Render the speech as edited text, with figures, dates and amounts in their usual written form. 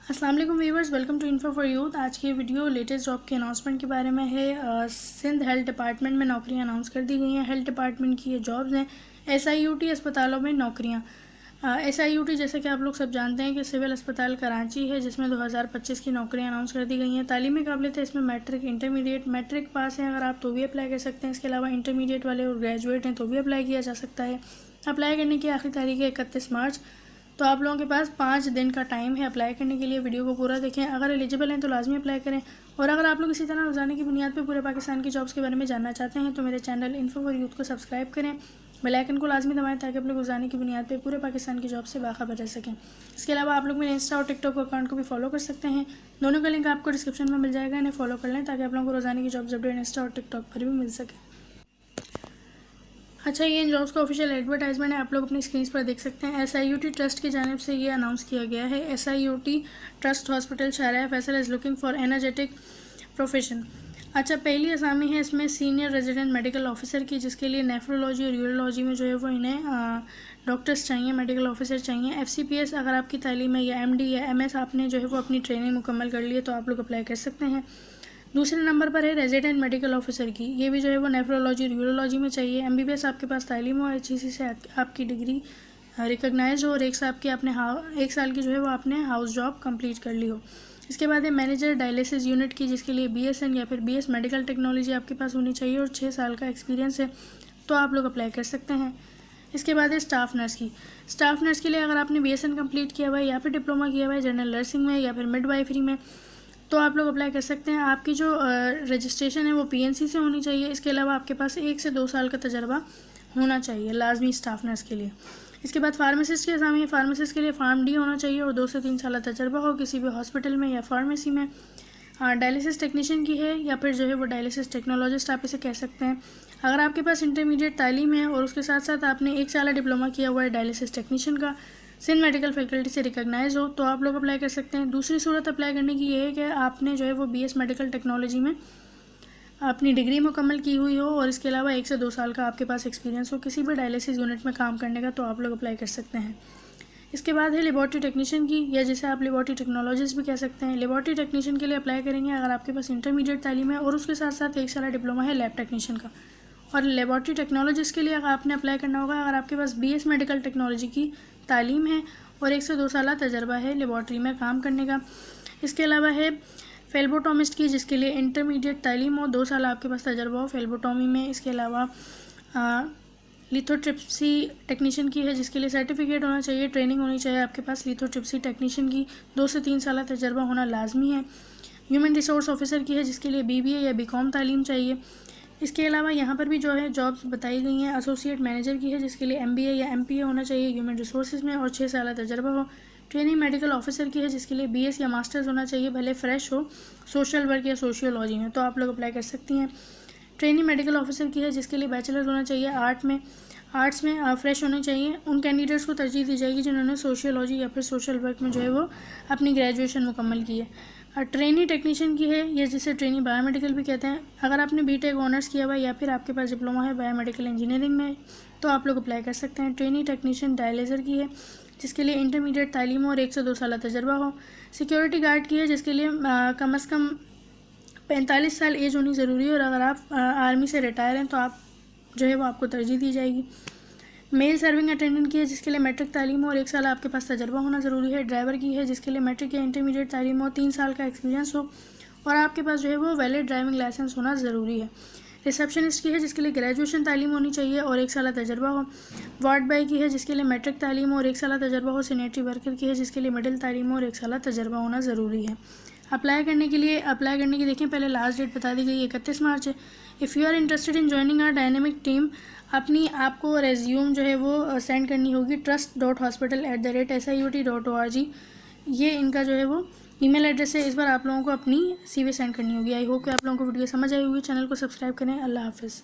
अस्सलाम वालेकुम viewers, welcome to info for youth. आज की वीडियो लेटेस्ट जॉब के अनाउंसमेंट के बारे में है। सिंध हेल्थ डिपार्टमेंट में नौकरियां अनाउंस कर दी गई हैं। हेल्थ डिपार्टमेंट की ये जॉब्स हैं। SIUT अस्पतालों में नौकरियां। SIUT जैसे कि आप लोग सब जानते हैं कि सिविल अस्पताल कराची है, जिसमें 2025 की नौकरियां अनाउंस कर दी गई हैं। तालीमी काबिलियत है इसमें मैट्रिक, इंटरमीडिएट। मैट्रिक पास हैं अगर आप तो भी अप्लाई कर सकते हैं। इसके अलावा इंटरमीडिएट वाले और ग्रेजुएट हैं तो भी अप्लाई किया जा सकता है। अप्लाई करने की आखिरी तारीख है 31 मार्च। तो आप लोगों के पास 5 दिन का टाइम है अप्लाई करने के लिए। वीडियो को पूरा देखें। अगर एलिजिबल हैं तो लाजमी अप्लाई करें। और अगर आप लोग इसी तरह रोजाना की बुनियाद पर पूरे पाकिस्तान की जॉब्स के बारे में जानना चाहते हैं तो मेरे चैनल इन्फो फॉर यूथ को सब्सक्राइब करें, बेल आइकन को लाजमी दबाएं ताकि आप लोग रोजाना की बुनियाद पर पूरे पाकिस्तान की जॉब से बाखबर रह सकें। इसके अलावा आप लोग मेरे इंस्टा और टिकटॉक अकाउंट को भी फॉलो कर सकते हैं। दोनों का लिंक आपको डिस्क्रिप्शन में मिल जाएगा। इन्हें फॉलो कर लें ताकि आप लोगों को रोजाना की जॉब्स अपडेट इंस्टा और टिकटॉक पर भी मिल सके। अच्छा, ये इन जॉब्स का ऑफिशियल एडवर्टाइजमेंट है, आप लोग अपनी स्क्रीन पर देख सकते हैं। SIUT ट्रस्ट की जानिब से ये अनाउंस किया गया है। SIUT trust hospital Shariya Faisal is looking for energetic profession. अच्छा, पहली असामी है इसमें सीनियर रेजिडेंट मेडिकल ऑफिसर की, जिसके लिए नेफ्रोलॉजी और यूरोलॉजी में जो है वो इन्हें डॉक्टर्स चाहिए, मेडिकल ऑफिसर चाहिए। FCPS अगर आपकी तालीम है, या MD या MS आपने जो है वो अपनी ट्रेनिंग मुकम्मल कर ली है तो आप लोग अप्लाई कर सकते हैं। दूसरे नंबर पर है रेजिडेंट मेडिकल ऑफिसर की। ये भी जो है वो नेफ्रोलॉजी और यूरोलॉजी में चाहिए। MBBS आपके पास तालीम हो, HEC से आपकी डिग्री रिकॉग्नाइज हो और एक साल की जो है वो आपने हाउस जॉब कंप्लीट कर ली हो। इसके बाद है मैनेजर डायलिसिस यूनिट की, जिसके लिए BSN या फिर BS मेडिकल टेक्नोलॉजी आपके पास होनी चाहिए और 6 साल का एक्सपीरियंस है तो आप लोग अप्लाई कर सकते हैं। इसके बाद है स्टाफ नर्स की। स्टाफ नर्स के लिए अगर आपने BSN कंप्लीट किया हुआ है या फिर डिप्लोमा किया हुआ है जनरल नर्सिंग में या फिर मिडवाइफरी में तो आप लोग अप्लाई कर सकते हैं। आपकी जो रजिस्ट्रेशन है वो PNC से होनी चाहिए। इसके अलावा आपके पास 1 से 2 साल का तजर्बा होना चाहिए लाजमी स्टाफ नर्स के लिए। इसके बाद फार्मासिस्ट की असामी है। फार्मासिस्ट के लिए PharmD होना चाहिए और 2 से 3 साल तजर्बा हो किसी भी हॉस्पिटल में या फार्मेसी में। डायलिसिस टेक्नीशियन की है या फिर जो है वो डायलिसिस टेक्नोलॉजिस्ट आप इसे कह सकते हैं। अगर आपके पास इंटरमीडिएट तालीम है और उसके साथ साथ आपने 1 साल डिप्लोमा किया हुआ है डायलिसिस टेक्नीशियन का, सिंध मेडिकल फैकल्टी से रिकॉग्नाइज हो तो आप लोग अप्लाई कर सकते हैं। दूसरी सूरत अप्लाई करने की ये है कि आपने जो है वो BS मेडिकल टेक्नोलॉजी में अपनी डिग्री मुकम्मल की हुई हो और इसके अलावा 1 से 2 साल का आपके पास एक्सपीरियंस हो किसी भी डायलिसिस यूनिट में काम करने का तो आप लोग अप्लाई कर सकते हैं। इसके बाद है लेबॉर्ट्री टेक्नीशियन की, या जिसे आप लेबॉर्ट्री टेक्नोलॉजिस्ट भी कह सकते हैं। लेबॉर्ट्री टेक्नीशियन के लिए अप्लाई करेंगे अगर आपके पास इंटरमीडिएट तालीम है और उसके साथ साथ 1 साल डिप्लोमा है लैब टेक्नीशियन का। और लेबॉर्ट्री टेक्नोलॉजिस्ट के लिए अगर आपने अप्लाई करना होगा अगर आपके पास BS मेडिकल टेक्नोलॉजी की तालीम है और 1 से 2 साल तजर्बा है लेबॉर्ट्री में काम करने का। इसके अलावा है फेल्बोटोमिस्ट की, जिसके लिए इंटरमीडिएट तालीम हो, 2 साल आपके पास तजर्बा हो फेल्बोटोमी में। इसके अलावा लिथोट्रिप्सी टेक्नीशियन की है, जिसके लिए सर्टिफिकेट होना चाहिए, ट्रेनिंग होनी चाहिए आपके पास लिथोट्रिप्सी टेक्नीशियन की, 2 से 3 साल तजर्बा होना लाजमी है। ह्यूमन रिसोर्स ऑफिसर की है, जिसके लिए BBA या BCom तालीम चाहिए। इसके अलावा यहाँ पर भी जो है जॉब्स बताई गई हैं। एसोसिएट मैनेजर की है, जिसके लिए MBA या MPA होना चाहिए ह्यूमन रिसोर्सेज में और 6 साल तजर्बा हो। ट्रेनिंग मेडिकल ऑफिसर की है, जिसके लिए BS या मास्टर्स होना चाहिए, भले फ्रेश हो सोशल वर्क या सोशियोलॉजी में तो आप लोग अप्लाई कर सकती हैं। ट्रेनिंग मेडिकल ऑफिसर की है, जिसके लिए बैचलर होना चाहिए आर्ट्स में फ्रेश होने चाहिए। उन कैंडिडेट्स को तरजीह दी जाएगी जिन्होंने सोशियोलॉजी या फिर सोशल वर्क में जो है वो अपनी ग्रेजुएशन मुकम्मल की है। ट्रेनी टेक्नीशियन की है, ये जिसे ट्रेनी बायोमेडिकल भी कहते हैं। अगर आपने BTech ऑनर्स किया हुआ है या फिर आपके पास डिप्लोमा है बायोमेडिकल इंजीनियरिंग में तो आप लोग अप्लाई कर सकते हैं। ट्रेनी टेक्नीशियन डायलिज़र की है, जिसके लिए इंटरमीडिएट तालीम और 1 से 2 साल तजर्बा हो। सिक्योरिटी गार्ड की है, जिसके लिए कम अज़ कम 45 साल एज होनी ज़रूरी है और अगर आप आर्मी से रिटायर हैं तो आप जो है वो आपको तरजीह दी जाएगी। मेल सर्विंग अटेंडेंट की है, जिसके लिए मैट्रिक तालीम और 1 साल आपके पास तजर्बा होना ज़रूरी है। ड्राइवर की है, जिसके लिए मैट्रिक या इंटरमीडिएट तालीम हो, 3 साल का एक्सपीरियंस हो और आपके पास जो है वो वैलिड ड्राइविंग लाइसेंस होना ज़रूरी है। रिसेप्शनिस्ट की है, जिसके लिए ग्रेजुएशन तालीम होनी चाहिए और 1 साल तजर्बा हो। वार्ड बॉय की है, जिसके लिए मैट्रिक तालीम और 1 साल तजर्बा हो। सैनिटरी वर्कर की है, जिसके लिए मिडिल तालीम और 1 साल तजर्बा होना ज़रूरी है। अप्लाई करने की देखें पहले लास्ट डेट बता दी गई 31 मार्च है। If you are interested in joining our dynamic team, आपको रेज्यूम जो है वो सेंड करनी होगी trust.hospital@siut.org। ये इनका जो है वो ईमेल एड्रेस है। इस बार आप लोगों को अपनी CV सेंड करनी होगी। आई होप कि आप लोगों को वीडियो समझ आई होगी। चैनल को सब्सक्राइब करें। अल्लाह हाफिज़।